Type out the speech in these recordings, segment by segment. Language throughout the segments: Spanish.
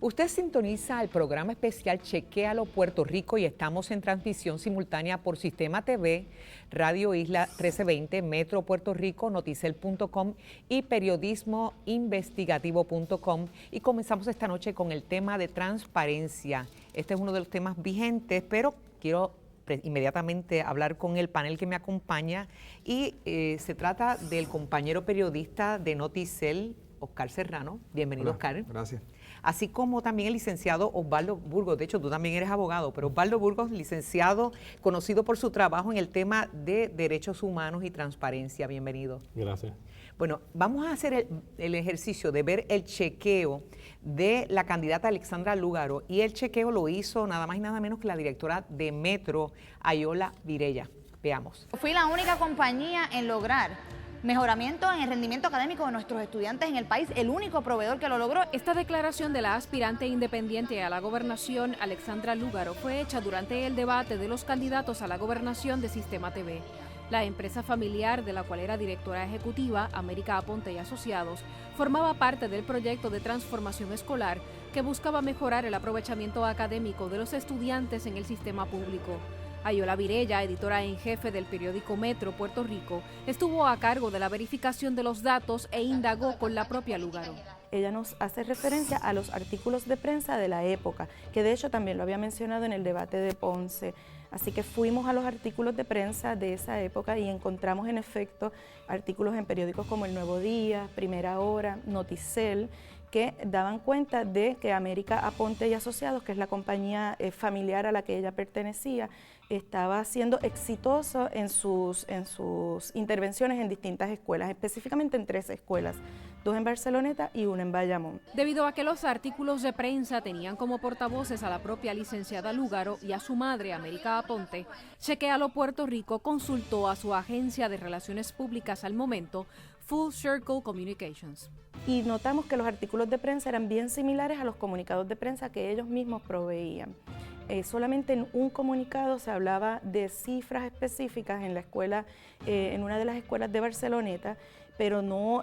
Usted sintoniza el programa especial Chequéalo Puerto Rico y estamos en transmisión simultánea por Sistema TV, Radio Isla 1320, Metro Puerto Rico, Noticel.com y periodismoinvestigativo.com. Y comenzamos esta noche con el tema de transparencia. Este es uno de los temas vigentes, pero quiero inmediatamente hablar con el panel que me acompaña y se trata del compañero periodista de Noticel, Oscar Serrano. Bienvenido. Hola, Oscar. Gracias. Así como también el licenciado Osvaldo Burgos. De hecho, tú también eres abogado, pero Osvaldo Burgos, licenciado, conocido por su trabajo en el tema de derechos humanos y transparencia. Bienvenido. Gracias. Bueno, vamos a hacer el ejercicio de ver el chequeo de la candidata Alexandra Lúgaro, y el chequeo lo hizo nada más y nada menos que la directora de Metro, Ayola Virella. Veamos. Fui la única compañía en lograr mejoramiento en el rendimiento académico de nuestros estudiantes en el país, el único proveedor que lo logró. Esta declaración de la aspirante independiente a la gobernación, Alexandra Lúgaro, fue hecha durante el debate de los candidatos a la gobernación de Sistema TV. La empresa familiar de la cual era directora ejecutiva, América Aponte y Asociados, formaba parte del proyecto de transformación escolar que buscaba mejorar el aprovechamiento académico de los estudiantes en el sistema público. Ayola Virella, editora en jefe del periódico Metro Puerto Rico, estuvo a cargo de la verificación de los datos e indagó con la propia Lúgaro. Ella nos hace referencia a los artículos de prensa de la época, que de hecho también lo había mencionado en el debate de Ponce. Así que fuimos a los artículos de prensa de esa época y encontramos en efecto artículos en periódicos como El Nuevo Día, Primera Hora, Noticel, que daban cuenta de que América Aponte y Asociados, que es la compañía familiar a la que ella pertenecía, estaba siendo exitoso en sus intervenciones en distintas escuelas, específicamente en 3 escuelas, 2 en Barceloneta y 1 en Bayamón. Debido a que los artículos de prensa tenían como portavoces a la propia licenciada Lúgaro y a su madre, América Aponte, Chequéalo Puerto Rico consultó a su agencia de relaciones públicas al momento, Full Circle Communications. Y notamos que los artículos de prensa eran bien similares a los comunicados de prensa que ellos mismos proveían. Solamente en un comunicado se hablaba de cifras específicas en la escuela, en una de las escuelas de Barceloneta, pero no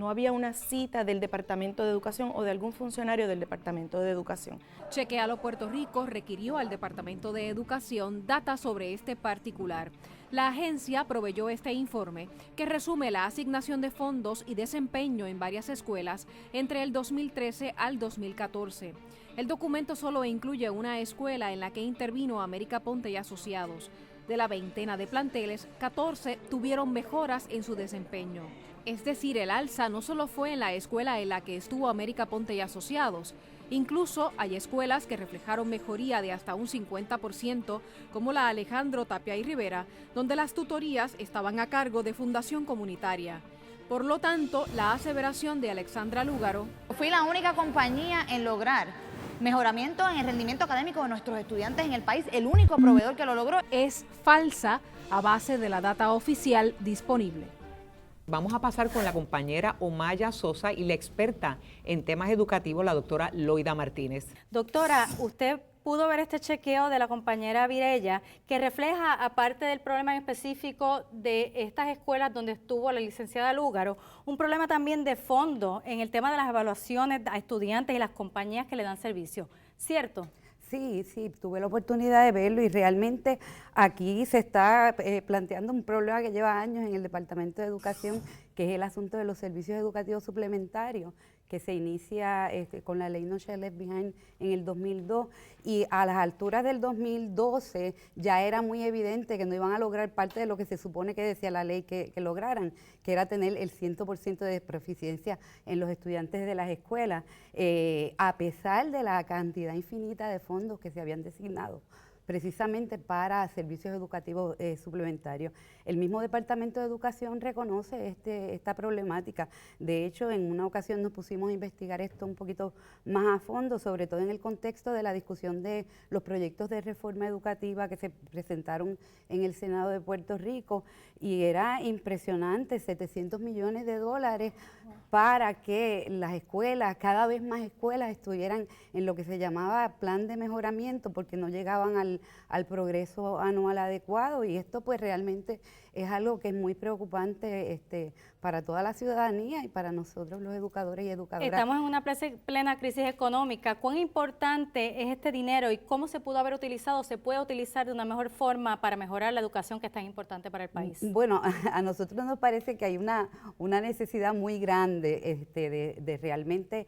había una cita del Departamento de Educación o de algún funcionario del Departamento de Educación. Chequéalo Puerto Rico requirió al Departamento de Educación data sobre este particular. La agencia proveyó este informe que resume la asignación de fondos y desempeño en varias escuelas entre el 2013 al 2014. El documento solo incluye una escuela en la que intervino América Aponte y Asociados. De la veintena de planteles, 14 tuvieron mejoras en su desempeño. Es decir, el alza no solo fue en la escuela en la que estuvo América Aponte y Asociados. Incluso hay escuelas que reflejaron mejoría de hasta un 50%, como la Alejandro Tapia y Rivera, donde las tutorías estaban a cargo de Fundación Comunitaria. Por lo tanto, la aseveración de Alexandra Lúgaro: fui la única compañía en lograr mejoramiento en el rendimiento académico de nuestros estudiantes en el país, el único proveedor que lo logró, es falsa a base de la data oficial disponible. Vamos a pasar con la compañera Omaya Sosa y la experta en temas educativos, la doctora Loida Martínez. Doctora, usted pudo ver este chequeo de la compañera Virella que refleja, aparte del problema en específico de estas escuelas donde estuvo la licenciada Lúgaro, un problema también de fondo en el tema de las evaluaciones a estudiantes y las compañías que le dan servicio, ¿cierto? Sí, tuve la oportunidad de verlo y realmente aquí se está planteando un problema que lleva años en el Departamento de Educación, que es el asunto de los servicios educativos suplementarios, que se inicia con la ley No Child Left Behind en el 2002, y a las alturas del 2012 ya era muy evidente que no iban a lograr parte de lo que se supone que decía la ley que lograran, que era tener el 100% de proficiencia en los estudiantes de las escuelas, a pesar de la cantidad infinita de fondos que se habían designado precisamente para servicios educativos suplementarios. El mismo Departamento de Educación reconoce esta problemática. De hecho, en una ocasión nos pusimos a investigar esto un poquito más a fondo, sobre todo en el contexto de la discusión de los proyectos de reforma educativa que se presentaron en el Senado de Puerto Rico, y era impresionante, $700 millones para que las escuelas, cada vez más escuelas, estuvieran en lo que se llamaba plan de mejoramiento, porque no llegaban al progreso anual adecuado, y esto pues realmente es algo que es muy preocupante para toda la ciudadanía y para nosotros los educadores y educadoras. Estamos en una plena crisis económica. ¿Cuán importante es este dinero y cómo se pudo haber utilizado, se puede utilizar de una mejor forma para mejorar la educación que es tan importante para el país? Bueno, a nosotros nos parece que hay una necesidad muy grande de realmente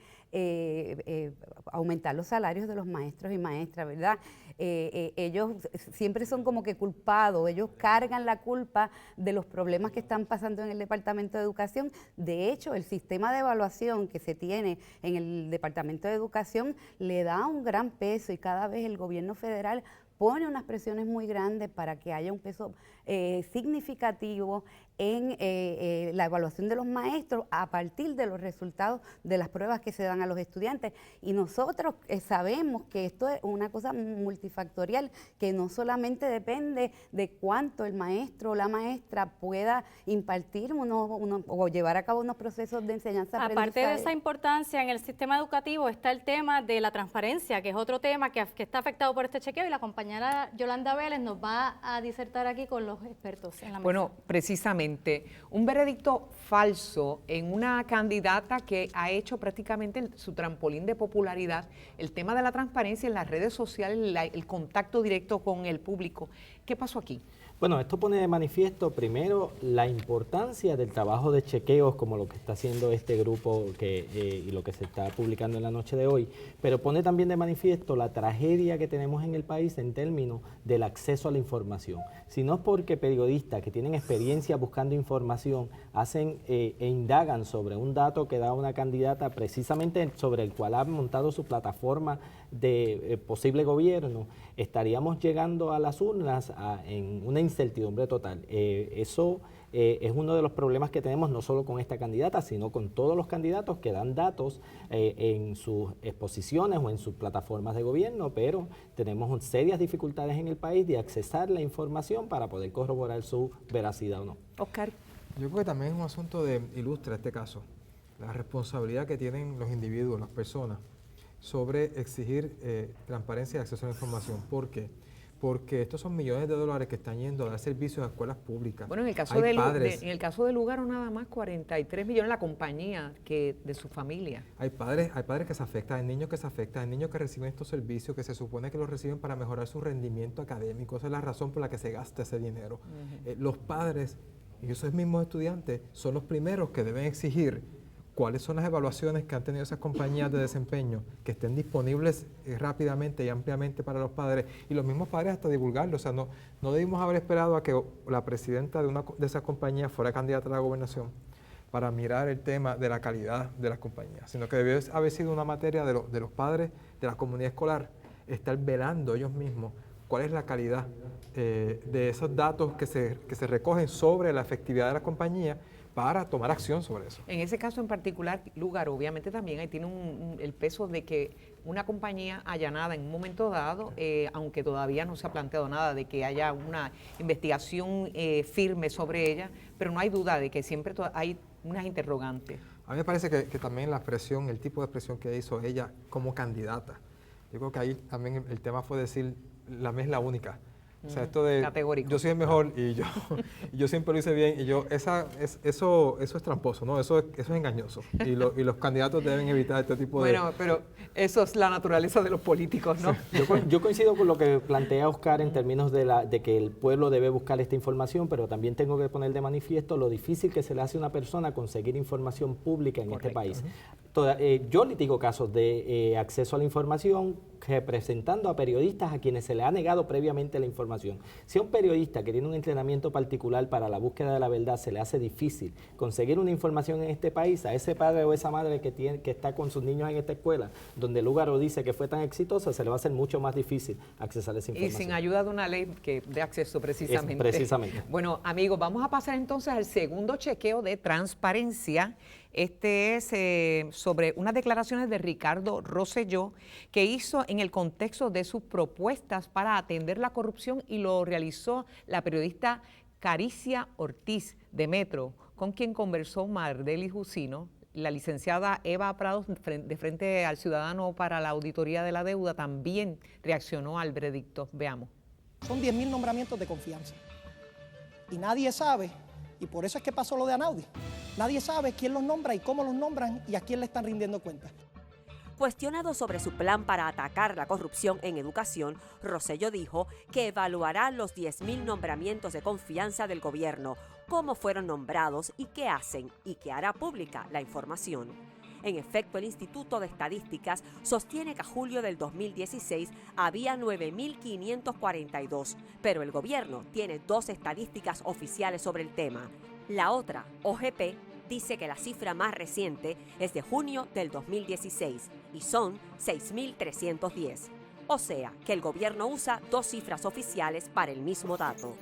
aumentar los salarios de los maestros y maestras, ¿verdad? Ellos siempre son como que culpados, ellos cargan la culpa de los problemas que están pasando en el Departamento de Educación. De hecho, el sistema de evaluación que se tiene en el Departamento de Educación le da un gran peso y cada vez el gobierno federal pone unas presiones muy grandes para que haya un peso significativo en la evaluación de los maestros a partir de los resultados de las pruebas que se dan a los estudiantes. Y nosotros sabemos que esto es una cosa multifactorial, que no solamente depende de cuánto el maestro o la maestra pueda impartir o llevar a cabo unos procesos de enseñanza-aprendizaje. Aparte de esa importancia en el sistema educativo está el tema de la transparencia, que es otro tema que está afectado por este chequeo, y la compañera Yolanda Vélez nos va a disertar aquí con los expertos en la mesa. Bueno, precisamente, un veredicto falso en una candidata que ha hecho prácticamente su trampolín de popularidad, el tema de la transparencia en las redes sociales, el contacto directo con el público. ¿Qué pasó aquí? Bueno, esto pone de manifiesto primero la importancia del trabajo de chequeos como lo que está haciendo este grupo y lo que se está publicando en la noche de hoy, pero pone también de manifiesto la tragedia que tenemos en el país en términos del acceso a la información. Si no es porque periodistas que tienen experiencia buscando información hacen e indagan sobre un dato que da una candidata precisamente sobre el cual ha montado su plataforma de posible gobierno, estaríamos llegando a las urnas en una incertidumbre total. Eso es uno de los problemas que tenemos no solo con esta candidata, sino con todos los candidatos que dan datos en sus exposiciones o en sus plataformas de gobierno, pero tenemos serias dificultades en el país de accesar la información para poder corroborar su veracidad o no. Oscar. Yo creo que también es un asunto ilustra este caso, la responsabilidad que tienen los individuos, las personas, sobre exigir transparencia y acceso a la información. ¿Por qué? Porque estos son millones de dólares que están yendo a dar servicios a escuelas públicas. Bueno, en el caso en el caso de Lugaro nada más 43 millones la compañía que de su familia. Hay padres que se afectan, hay niños que se afectan, hay niños que reciben estos servicios que se supone que los reciben para mejorar su rendimiento académico. Esa es la razón por la que se gasta ese dinero. Los padres y esos mismos estudiantes son los primeros que deben exigir cuáles son las evaluaciones que han tenido esas compañías de desempeño, que estén disponibles rápidamente y ampliamente para los padres, y los mismos padres hasta divulgarlo. O sea, no debimos haber esperado a que la presidenta de esas compañías fuera candidata a la gobernación para mirar el tema de la calidad de las compañías, sino que debió haber sido una materia de los padres, de la comunidad escolar, estar velando ellos mismos cuál es la calidad de esos datos que se recogen sobre la efectividad de la compañía, para tomar acción sobre eso. En ese caso en particular, Lugaro, obviamente también ahí tiene el peso de que una compañía allanada en un momento dado, aunque todavía no se ha planteado nada de que haya una investigación firme sobre ella, pero no hay duda de que siempre hay unas interrogantes. A mí me parece que también la expresión, el tipo de expresión que hizo ella como candidata, yo creo que ahí también el tema fue decir, la mía es la única. O sea, esto de categórico. Yo soy el mejor y yo siempre lo hice bien y eso es tramposo, ¿no? Eso es engañoso y los candidatos deben evitar este tipo de... Bueno, pero eso es la naturaleza de los políticos, ¿no? Yo coincido con lo que plantea Oscar en términos de que el pueblo debe buscar esta información, pero también tengo que poner de manifiesto lo difícil que se le hace a una persona conseguir información pública en este país. Yo litigo casos de acceso a la información representando a periodistas a quienes se le ha negado previamente la información. Si a un periodista que tiene un entrenamiento particular para la búsqueda de la verdad se le hace difícil conseguir una información en este país, a ese padre o esa madre que está con sus niños en esta escuela, donde Lugaro dice que fue tan exitosa, se le va a hacer mucho más difícil accesar a esa información. Y sin ayuda de una ley que dé acceso precisamente. Precisamente. Bueno, amigos, vamos a pasar entonces al segundo chequeo de transparencia. Este es sobre unas declaraciones de Ricardo Rosselló que hizo en el contexto de sus propuestas para atender la corrupción y lo realizó la periodista Caricia Ortiz de Metro, con quien conversó Mardeli Jusino. La licenciada Eva Prados, de Frente al Ciudadano para la Auditoría de la Deuda, también reaccionó al veredicto. Veamos. Son 10.000 nombramientos de confianza y nadie sabe Y por eso es que pasó lo de Anaudi. Nadie sabe quién los nombra y cómo los nombran y a quién le están rindiendo cuentas. Cuestionado sobre su plan para atacar la corrupción en educación, Rosselló dijo que evaluará los 10.000 nombramientos de confianza del gobierno, cómo fueron nombrados y qué hacen, y que hará pública la información. En efecto, el Instituto de Estadísticas sostiene que a julio del 2016 había 9.542, pero el gobierno tiene 2 estadísticas oficiales sobre el tema. La otra, OGP, dice que la cifra más reciente es de junio del 2016 y son 6.310. O sea, que el gobierno usa 2 cifras oficiales para el mismo dato.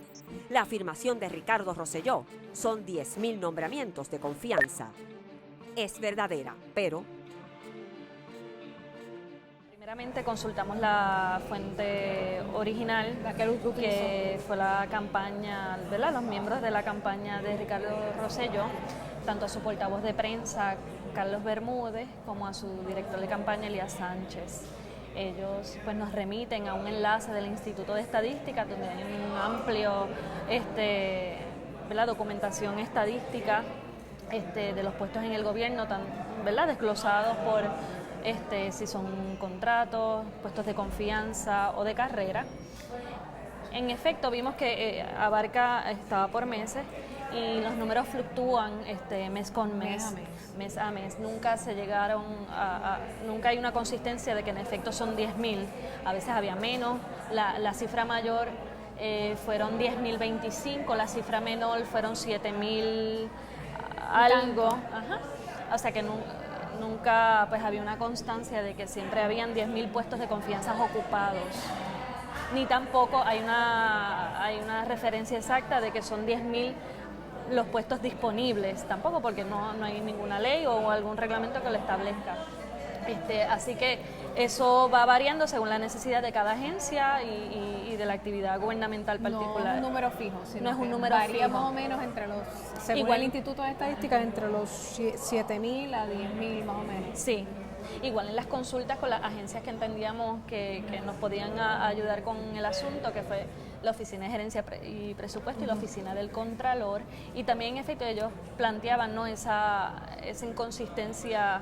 La afirmación de Ricardo Rosselló son 10.000 nombramientos de confianza. Es verdadera, pero... Primeramente consultamos la fuente original, que fue la campaña, ¿verdad? Los miembros de la campaña de Ricardo Rosselló, tanto a su portavoz de prensa, Carlos Bermúdez, como a su director de campaña, Elías Sánchez. Ellos pues, nos remiten a un enlace del Instituto de Estadística, donde hay un amplio ¿verdad? Documentación estadística de los puestos en el gobierno, ¿verdad? Desglosados por si son contratos, puestos de confianza o de carrera. En efecto, vimos que estaba por meses y los números fluctúan mes con mes, mes a mes. Nunca se llegaron nunca hay una consistencia de que en efecto son 10.000. A veces había menos. La cifra mayor fueron 10.025, la cifra menor fueron 7.000 algo. Ajá. O sea que nunca pues, había una constancia de que siempre habían 10.000 puestos de confianza ocupados. Ni tampoco hay una referencia exacta de que son 10.000 los puestos disponibles, tampoco, porque no hay ninguna ley o algún reglamento que lo establezca. Así que eso va variando según la necesidad de cada agencia y de la actividad gubernamental particular. No es un número fijo, sino no es un número varía fijo. más o menos entre los, según el Instituto de Estadística, entre los 7.000 a 10.000 más o menos. Sí. Igual en las consultas con las agencias que entendíamos que nos podían ayudar con el asunto, que fue la Oficina de Gerencia y Presupuesto y la Oficina del Contralor, y también en efecto ellos planteaban esa inconsistencia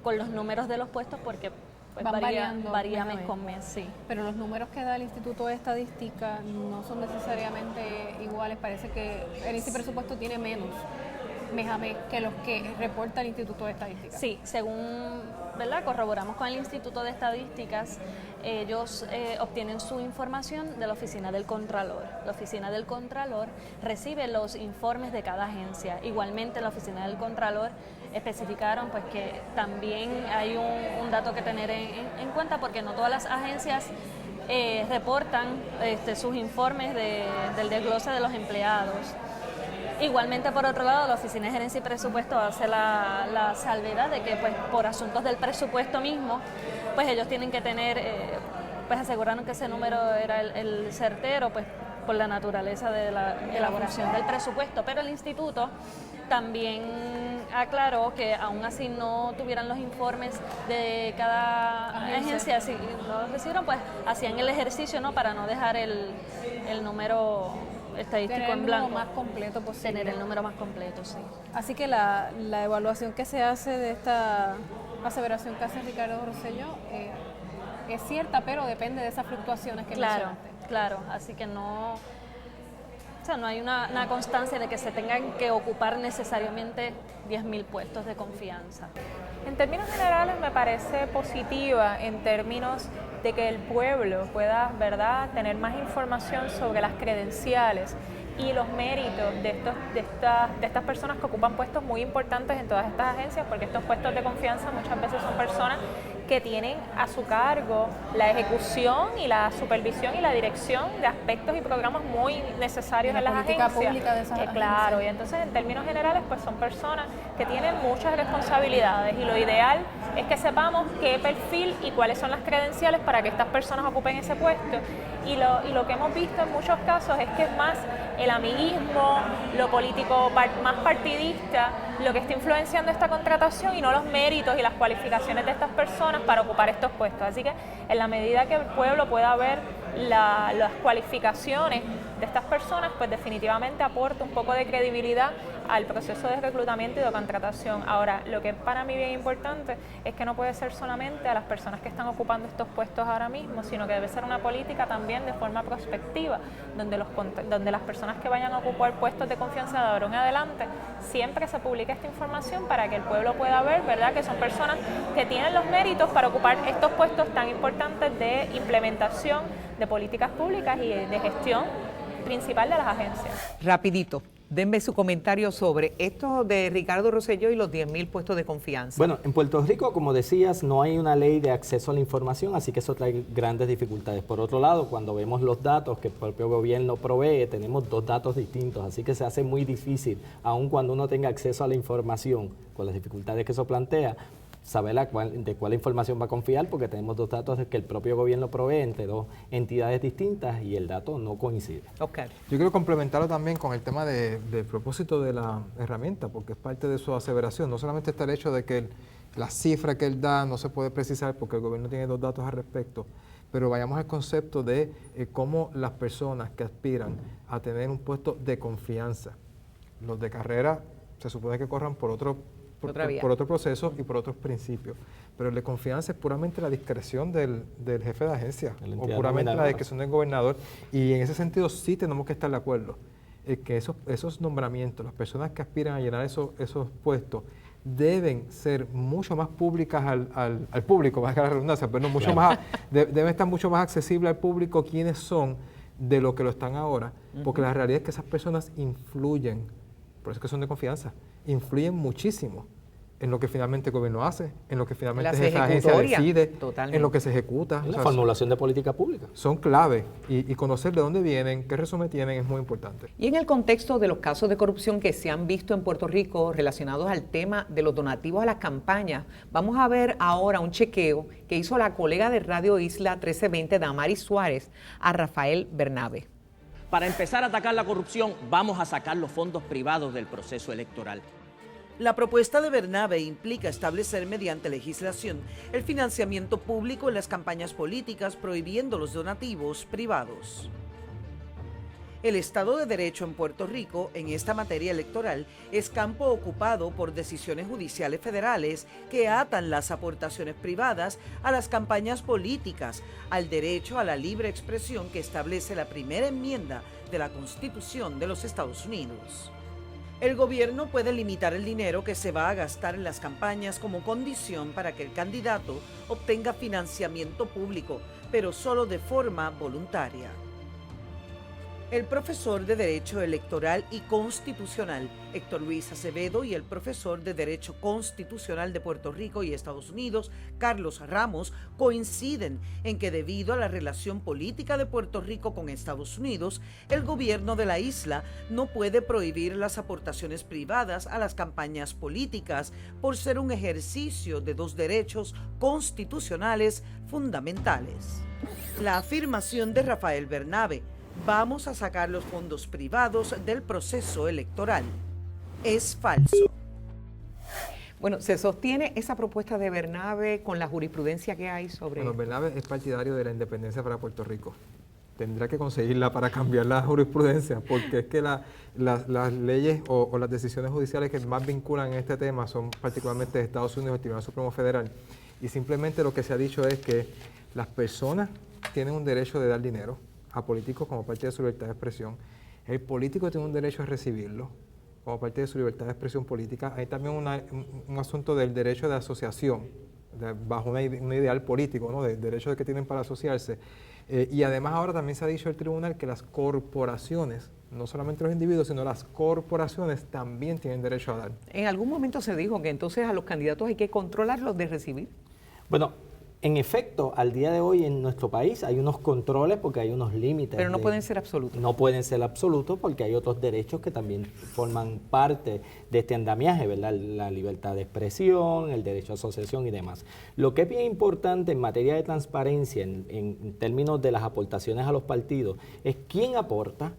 con los números de los puestos porque pues, varía mes con mes. Sí. Pero los números que da el Instituto de Estadística no son necesariamente iguales, parece que el Instituto de Presupuesto tiene menos mes a mes que los que reporta el Instituto de Estadística. Sí, según corroboramos con el Instituto de Estadísticas, ellos obtienen su información de la Oficina del Contralor. La Oficina del Contralor recibe los informes de cada agencia. Igualmente, la Oficina del Contralor especificaron pues, que también hay un dato que tener en cuenta, porque no todas las agencias reportan sus informes del desglose de los empleados. Igualmente, por otro lado, la Oficina de Gerencia y Presupuesto hace la salvedad de que, pues, por asuntos del presupuesto mismo, pues ellos tienen que tener, pues aseguraron que ese número era el certero, pues por la naturaleza de la elaboración del presupuesto. Pero el instituto también aclaró que aún así no tuvieran los informes de cada agencia, si no los recibieron, pues hacían el ejercicio, ¿no? Para no dejar el número estadístico en blanco. Tener el número más completo posible. Tener el número más completo, sí. Así que la evaluación que se hace de esta aseveración que hace Ricardo Rosselló es cierta, pero depende de esas fluctuaciones que mencionaste. Claro, así que no hay una constancia de que se tengan que ocupar necesariamente 10.000 puestos de confianza. En términos generales me parece positiva en términos de que el pueblo pueda, ¿verdad?, tener más información sobre las credenciales y los méritos de estas personas que ocupan puestos muy importantes en todas estas agencias, porque estos puestos de confianza muchas veces son personas que tienen a su cargo la ejecución y la supervisión y la dirección de aspectos y programas muy necesarios en las agencias. Pública de esas claro, y entonces en términos generales pues son personas que tienen muchas responsabilidades y lo ideal es que sepamos qué perfil y cuáles son las credenciales para que estas personas ocupen ese puesto. Y lo que hemos visto en muchos casos es que es más el amiguismo, lo político más partidista, lo que está influenciando esta contratación y no los méritos y las cualificaciones de estas personas para ocupar estos puestos. Así que en la medida que el pueblo pueda ver las cualificaciones de estas personas, pues definitivamente aporta un poco de credibilidad al proceso de reclutamiento y de contratación. Ahora, lo que es para mí bien importante es que no puede ser solamente a las personas que están ocupando estos puestos ahora mismo, sino que debe ser una política también de forma prospectiva, donde las personas que vayan a ocupar puestos de confianza de ahora en adelante, siempre se publique esta información para que el pueblo pueda ver, ¿verdad?, que son personas que tienen los méritos para ocupar estos puestos tan importantes de implementación de políticas públicas y de gestión principal de las agencias. Rapidito, denme su comentario sobre esto de Ricardo Rosselló y los 10.000 puestos de confianza. Bueno, en Puerto Rico, como decías, no hay una ley de acceso a la información, así que eso trae grandes dificultades. Por otro lado, cuando vemos los datos que el propio gobierno provee, tenemos dos datos distintos, así que se hace muy difícil, aun cuando uno tenga acceso a la información, con las dificultades que eso plantea, saber de cuál información va a confiar, porque tenemos dos datos que el propio gobierno provee entre dos entidades distintas y el dato no coincide. Okay. Yo quiero complementarlo también con el tema del propósito de la herramienta, porque es parte de su aseveración. No solamente está el hecho de que la cifra que él da no se puede precisar porque el gobierno tiene dos datos al respecto, pero vayamos al concepto de cómo las personas que aspiran a tener un puesto de confianza, los de carrera se supone que corran por otro proceso y por otros principios. Pero el de confianza es puramente la discreción del jefe de agencia o puramente la discreción del gobernador. Y en ese sentido sí tenemos que estar de acuerdo que esos nombramientos, las personas que aspiran a llenar esos puestos, deben ser mucho más públicas al público, valga la redundancia, pero mucho más, deben estar mucho más accesibles al público quiénes son de lo que lo están ahora, porque la realidad es que esas personas influyen, por eso es que son de confianza, influyen muchísimo en lo que finalmente el gobierno hace, en lo que finalmente esa agencia decide, en lo que se ejecuta. En la formulación de política pública. Son clave y conocer de dónde vienen, qué resumen tienen es muy importante. Y en el contexto de los casos de corrupción que se han visto en Puerto Rico relacionados al tema de los donativos a las campañas, vamos a ver ahora un chequeo que hizo la colega de Radio Isla 1320, Damaris Suárez, a Rafael Bernabe. Para empezar a atacar la corrupción, vamos a sacar los fondos privados del proceso electoral. La propuesta de Bernabe implica establecer mediante legislación el financiamiento público en las campañas políticas, prohibiendo los donativos privados. El Estado de Derecho en Puerto Rico, en esta materia electoral, es campo ocupado por decisiones judiciales federales que atan las aportaciones privadas a las campañas políticas, al derecho a la libre expresión que establece la primera enmienda de la Constitución de los Estados Unidos. El gobierno puede limitar el dinero que se va a gastar en las campañas como condición para que el candidato obtenga financiamiento público, pero solo de forma voluntaria. El profesor de Derecho Electoral y Constitucional, Héctor Luis Acevedo, y el profesor de Derecho Constitucional de Puerto Rico y Estados Unidos, Carlos Ramos, coinciden en que debido a la relación política de Puerto Rico con Estados Unidos, el gobierno de la isla no puede prohibir las aportaciones privadas a las campañas políticas por ser un ejercicio de dos derechos constitucionales fundamentales. La afirmación de Rafael Bernabe, vamos a sacar los fondos privados del proceso electoral, es falso. Bueno, ¿se sostiene esa propuesta de Bernabe con la jurisprudencia que hay sobre...? Bueno, Bernabe es partidario de la independencia para Puerto Rico. Tendrá que conseguirla para cambiar la jurisprudencia, porque es que las leyes o las decisiones judiciales que más vinculan en este tema son particularmente de Estados Unidos y el Tribunal Supremo Federal. Y simplemente lo que se ha dicho es que las personas tienen un derecho de dar dinero a políticos como parte de su libertad de expresión. El político tiene un derecho a recibirlo como parte de su libertad de expresión política. Hay también un asunto del derecho de asociación, bajo un ideal político, ¿no?, del derecho que tienen para asociarse. Y además ahora también se ha dicho el tribunal que las corporaciones, no solamente los individuos, sino las corporaciones también tienen derecho a dar. En algún momento se dijo que entonces a los candidatos hay que controlarlos de recibir. Bueno, en efecto, al día de hoy en nuestro país hay unos controles porque hay unos límites. Pero no pueden ser absolutos. No pueden ser absolutos porque hay otros derechos que también forman parte de este andamiaje, ¿verdad? La libertad de expresión, el derecho a asociación y demás. Lo que es bien importante en materia de transparencia, en términos de las aportaciones a los partidos, es quién aporta,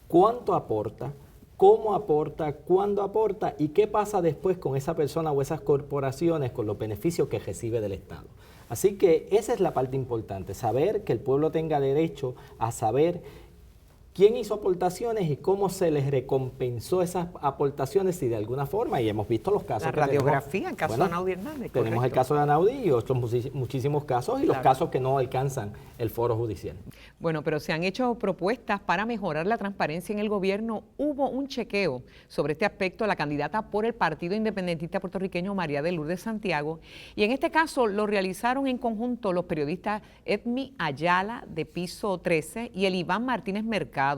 cuánto aporta, cómo aporta, cuándo aporta y qué pasa después con esa persona o esas corporaciones con los beneficios que recibe del Estado. Así que esa es la parte importante, saber que el pueblo tenga derecho a saber quién hizo aportaciones y cómo se les recompensó esas aportaciones y de alguna forma, y hemos visto los casos. La radiografía, el caso de Anaudi Hernández. Tenemos correcto. el caso de Anaudi y otros muchísimos casos y los casos que no alcanzan el foro judicial. Bueno, pero se han hecho propuestas para mejorar la transparencia en el gobierno. Hubo un chequeo sobre este aspecto de la candidata por el Partido Independentista Puertorriqueño María de Lourdes Santiago, y en este caso lo realizaron en conjunto los periodistas Edmi Ayala de Piso 13 y el Iván Martínez Mercado.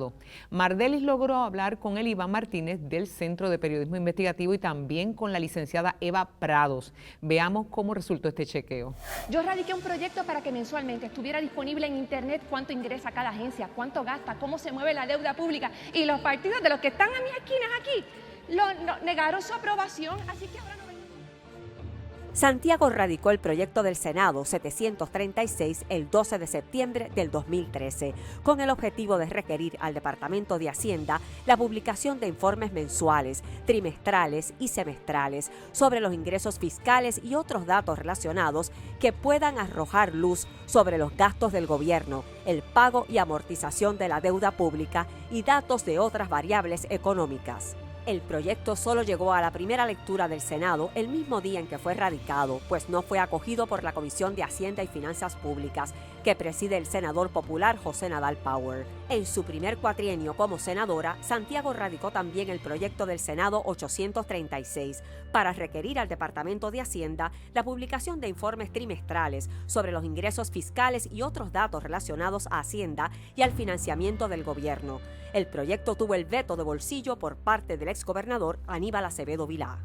Mardelis logró hablar con el Iván Martínez del Centro de Periodismo Investigativo y también con la licenciada Eva Prados. Veamos cómo resultó este chequeo. Yo radiqué un proyecto para que mensualmente estuviera disponible en internet cuánto ingresa cada agencia, cuánto gasta, cómo se mueve la deuda pública, y los partidos de los que están a mis esquinas aquí negaron su aprobación, así que ahora no. Santiago radicó el proyecto del Senado 736 el 12 de septiembre del 2013, con el objetivo de requerir al Departamento de Hacienda la publicación de informes mensuales, trimestrales y semestrales sobre los ingresos fiscales y otros datos relacionados que puedan arrojar luz sobre los gastos del gobierno, el pago y amortización de la deuda pública y datos de otras variables económicas. El proyecto solo llegó a la primera lectura del Senado el mismo día en que fue radicado, pues no fue acogido por la Comisión de Hacienda y Finanzas Públicas, que preside el senador popular José Nadal Power. En su primer cuatrienio como senadora, Santiago radicó también el proyecto del Senado 836 para requerir al Departamento de Hacienda la publicación de informes trimestrales sobre los ingresos fiscales y otros datos relacionados a Hacienda y al financiamiento del gobierno. El proyecto tuvo el veto de bolsillo por parte del exgobernador Aníbal Acevedo Vilá.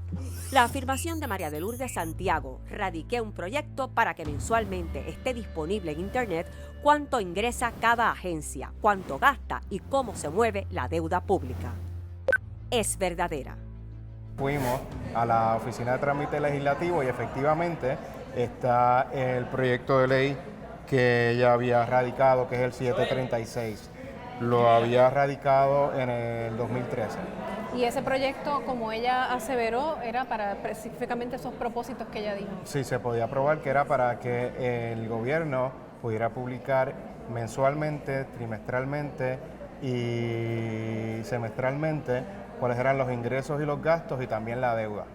La afirmación de María de Lourdes Santiago: radiqué un proyecto para que mensualmente esté disponible en internet cuánto ingresa cada agencia, cuánto gasta y cómo se mueve la deuda pública, es verdadera. Fuimos a la Oficina de Trámite Legislativo y efectivamente está el proyecto de ley que ella había radicado, que es el 736. Lo había radicado en el 2013. Y ese proyecto, como ella aseveró, era para específicamente esos propósitos que ella dijo. Sí, se podía aprobar que era para que el gobierno pudiera publicar mensualmente, trimestralmente y semestralmente cuáles eran los ingresos y los gastos y también la deuda.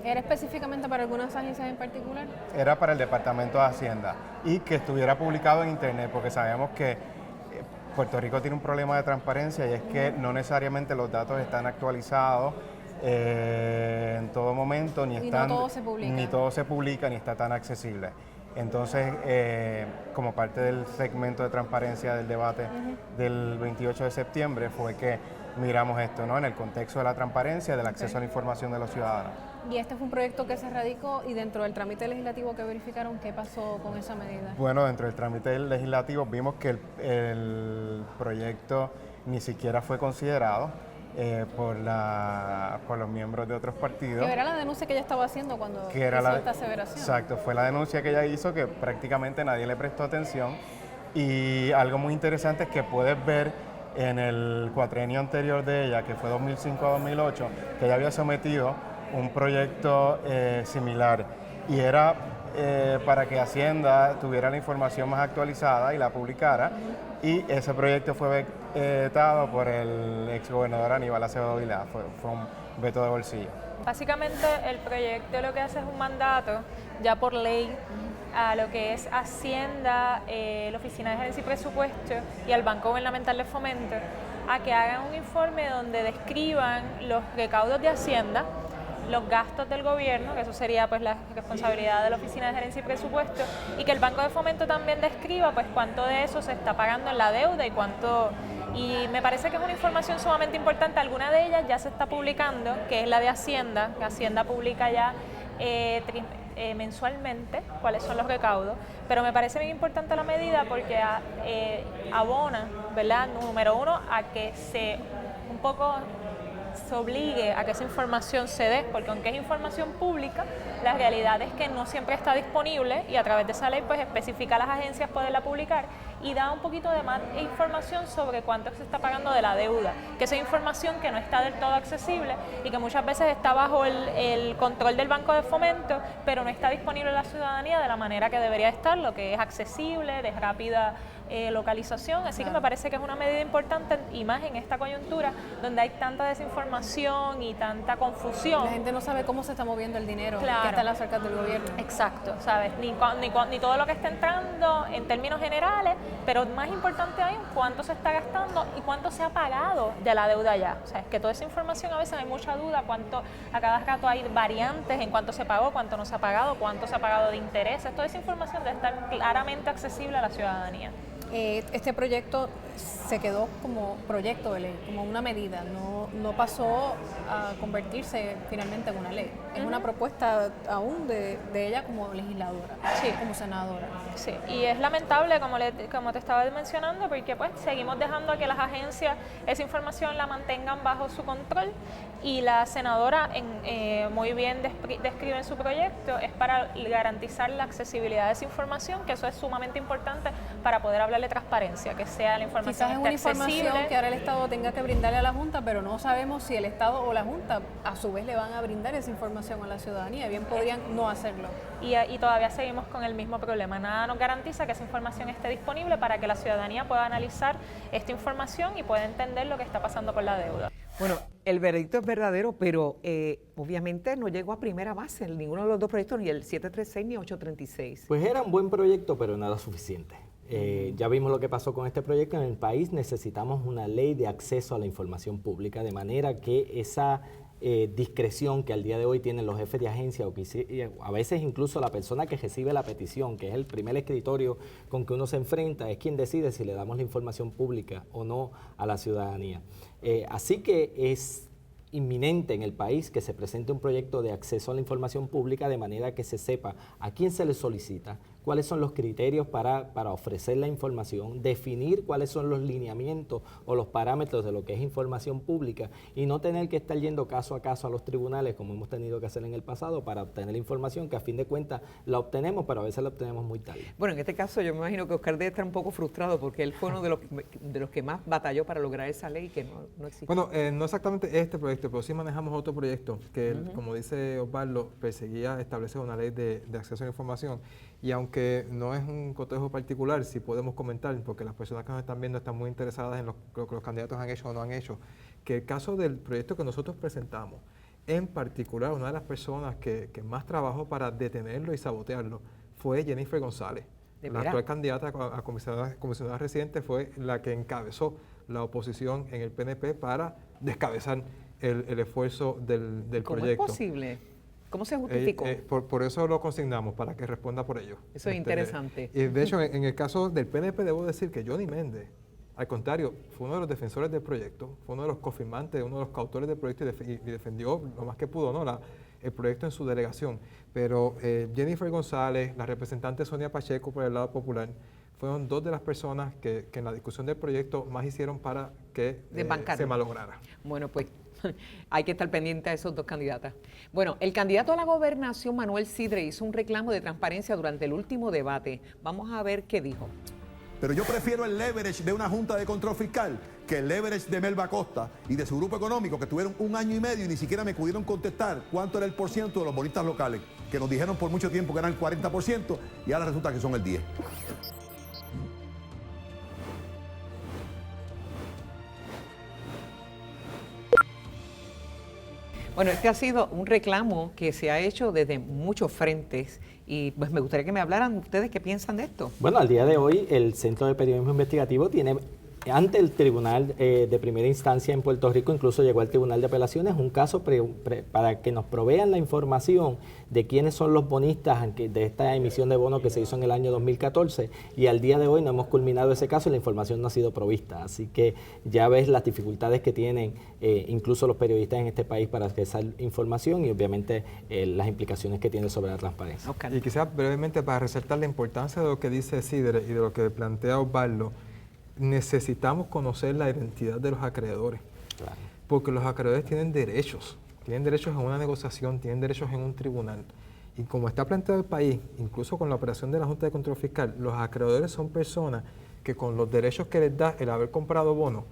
¿Era específicamente para algunas agencias en particular? Era para el Departamento de Hacienda y que estuviera publicado en internet, porque sabemos que Puerto Rico tiene un problema de transparencia y es que no necesariamente los datos están actualizados en todo momento, ni todo se publica, ni está tan accesible. Entonces, como parte del segmento de transparencia del debate del 28 de septiembre fue que miramos esto, ¿no? En el contexto de la transparencia y del acceso a la información de los ciudadanos. Y este fue un proyecto que se radicó, y dentro del trámite legislativo que verificaron, ¿qué pasó con esa medida? Bueno, dentro del trámite legislativo vimos que el proyecto ni siquiera fue considerado por los miembros de otros partidos. Que era la denuncia que ella estaba haciendo cuando hizo esta aseveración. Exacto, fue la denuncia que ella hizo que prácticamente nadie le prestó atención. Y algo muy interesante es que puedes ver en el cuatrienio anterior de ella, que fue 2005 a 2008, que ella había sometido un proyecto similar y era para que Hacienda tuviera la información más actualizada y la publicara, y ese proyecto fue vetado por el exgobernador Aníbal Acevedo Vilá, fue un veto de bolsillo. Básicamente el proyecto lo que hace es un mandato ya por ley a lo que es Hacienda, la Oficina de Gerencia y Presupuesto y al Banco Gubernamental de Fomento a que hagan un informe donde describan los recaudos de Hacienda, los gastos del gobierno, que eso sería pues la responsabilidad de la Oficina de Gerencia y Presupuesto, y que el Banco de Fomento también describa pues cuánto de eso se está pagando en la deuda y cuánto. Y me parece que es una información sumamente importante. Alguna de ellas ya se está publicando, que es la de Hacienda, que Hacienda publica ya mensualmente cuáles son los recaudos, pero me parece bien importante la medida porque abona, ¿verdad? Número uno, a que se un poco se obligue a que esa información se dé, porque aunque es información pública, la realidad es que no siempre está disponible y a través de esa ley pues especifica a las agencias poderla publicar y da un poquito de más información sobre cuánto se está pagando de la deuda, que esa información que no está del todo accesible y que muchas veces está bajo el control del Banco de Fomento, pero no está disponible a la ciudadanía de la manera que debería estar, lo que es accesible, de rápida localización, así que me parece que es una medida importante y más en esta coyuntura donde hay tanta desinformación y tanta confusión. La gente no sabe cómo se está moviendo el dinero que Claro. está en las arcas del gobierno. Exacto, ¿sabes? Ni todo lo que está entrando en términos generales, pero más importante aún, cuánto se está gastando y cuánto se ha pagado de la deuda ya. O sea, es que toda esa información a veces hay mucha duda, cuánto a cada rato hay variantes en cuánto se pagó, cuánto no se ha pagado, cuánto se ha pagado de intereses. Toda esa información debe estar claramente accesible a la ciudadanía. Este proyecto se quedó como proyecto de ley, como una medida, no pasó a convertirse finalmente en una ley. Es una propuesta aún de ella como legisladora, como senadora. Sí, y es lamentable, como te estaba mencionando, porque pues seguimos dejando que las agencias esa información la mantengan bajo su control y la senadora muy bien describe en su proyecto, es para garantizar la accesibilidad de esa información, que eso es sumamente importante para poder hablar de transparencia, que sea la información Quizás es una información accesible. que ahora el Estado tenga que brindarle a la Junta, pero no sabemos si el Estado o la Junta a su vez le van a brindar esa información a la ciudadanía. Bien podrían no hacerlo. Y todavía seguimos con el mismo problema. Nada nos garantiza que esa información esté disponible para que la ciudadanía pueda analizar esta información y pueda entender lo que está pasando con la deuda. Bueno, el veredicto es verdadero, pero obviamente no llegó a primera base en ninguno de los dos proyectos, ni el 736 ni 836. Pues era un buen proyecto, pero nada suficiente. Ya vimos lo que pasó con este proyecto. En el país necesitamos una ley de acceso a la información pública, de manera que esa discreción que al día de hoy tienen los jefes de agencia o que a veces incluso la persona que recibe la petición, que es el primer escritorio con que uno se enfrenta, es quien decide si le damos la información pública o no a la ciudadanía. Así que es inminente en el país que se presente un proyecto de acceso a la información pública de manera que se sepa a quién se le solicita, cuáles son los criterios para ofrecer la información, definir cuáles son los lineamientos o los parámetros de lo que es información pública y no tener que estar yendo caso a caso a los tribunales como hemos tenido que hacer en el pasado para obtener información que a fin de cuentas la obtenemos, pero a veces la obtenemos muy tarde. Bueno, en este caso yo me imagino que Oscar debe estar un poco frustrado porque él fue uno de los que más batalló para lograr esa ley que no existe. Bueno, no exactamente este proyecto, pero sí manejamos otro proyecto que, como dice Osvaldo, perseguía establecer una ley de acceso a la información. Y aunque no es un cotejo particular, sí podemos comentar, porque las personas que nos están viendo están muy interesadas en lo que los candidatos han hecho o no han hecho, que el caso del proyecto que nosotros presentamos, en particular, una de las personas que más trabajó para detenerlo y sabotearlo fue Jennifer González. La actual candidata a comisionada residente fue la que encabezó la oposición en el PNP para descabezar el esfuerzo del proyecto. ¿Cómo es posible? ¿Cómo se justificó? Por eso lo consignamos, para que responda por ello. Eso es interesante. Y de hecho, en el caso del PNP, debo decir que Johnny Méndez, al contrario, fue uno de los defensores del proyecto, fue uno de los cofirmantes, uno de los coautores del proyecto y defendió lo más que pudo, ¿no? El proyecto en su delegación. Pero Jennifer González, la representante Sonia Pacheco por el lado popular, fueron dos de las personas que en la discusión del proyecto más hicieron para que se malograra. Bueno, pues hay que estar pendiente a esos dos candidatas. Bueno, el candidato a la gobernación, Manuel Sidre, hizo un reclamo de transparencia durante el último debate. Vamos a ver qué dijo. Pero yo prefiero el leverage de una Junta de Control Fiscal que el leverage de Melba Acosta y de su grupo económico, que tuvieron 1 año y medio y ni siquiera me pudieron contestar cuánto era el % de los bonistas locales, que nos dijeron por mucho tiempo que eran el 40% y ahora resulta que son el 10%. Bueno, este ha sido un reclamo que se ha hecho desde muchos frentes y pues me gustaría que me hablaran ustedes qué piensan de esto. Bueno, al día de hoy el Centro de Periodismo Investigativo tiene ante el Tribunal de Primera Instancia en Puerto Rico, incluso llegó al Tribunal de Apelaciones, un caso para que nos provean la información de quiénes son los bonistas de esta emisión de bonos que se hizo en el año 2014 y al día de hoy no hemos culminado ese caso y la información no ha sido provista. Así que ya ves las dificultades que tienen incluso los periodistas en este país para accesar información y obviamente las implicaciones que tiene sobre la transparencia. Y quizás brevemente para resaltar la importancia de lo que dice Sidre y de lo que plantea Osvaldo, necesitamos conocer la identidad de los acreedores. Claro. porque los acreedores tienen derechos en una negociación, tienen derechos en un tribunal. Y como está planteado el país, incluso con la operación de la Junta de Control Fiscal, los acreedores son personas que con los derechos que les da el haber comprado bonos,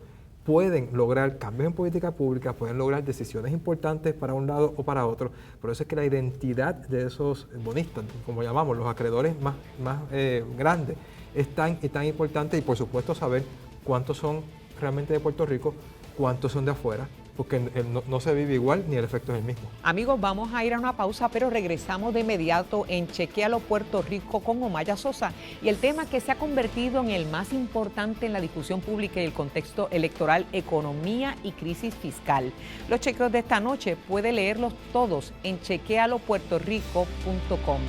pueden lograr cambios en política pública, pueden lograr decisiones importantes para un lado o para otro. Por eso es que la identidad de esos bonistas, como llamamos, los acreedores más grandes, es tan importante, y por supuesto saber cuántos son realmente de Puerto Rico, cuántos son de afuera, porque no se vive igual ni el efecto es el mismo. Amigos, vamos a ir a una pausa, pero regresamos de inmediato en Chequéalo Puerto Rico con Omaya Sosa y el tema que se ha convertido en el más importante en la discusión pública y el contexto electoral, economía y crisis fiscal. Los chequeos de esta noche puede leerlos todos en chequealopuertorico.com.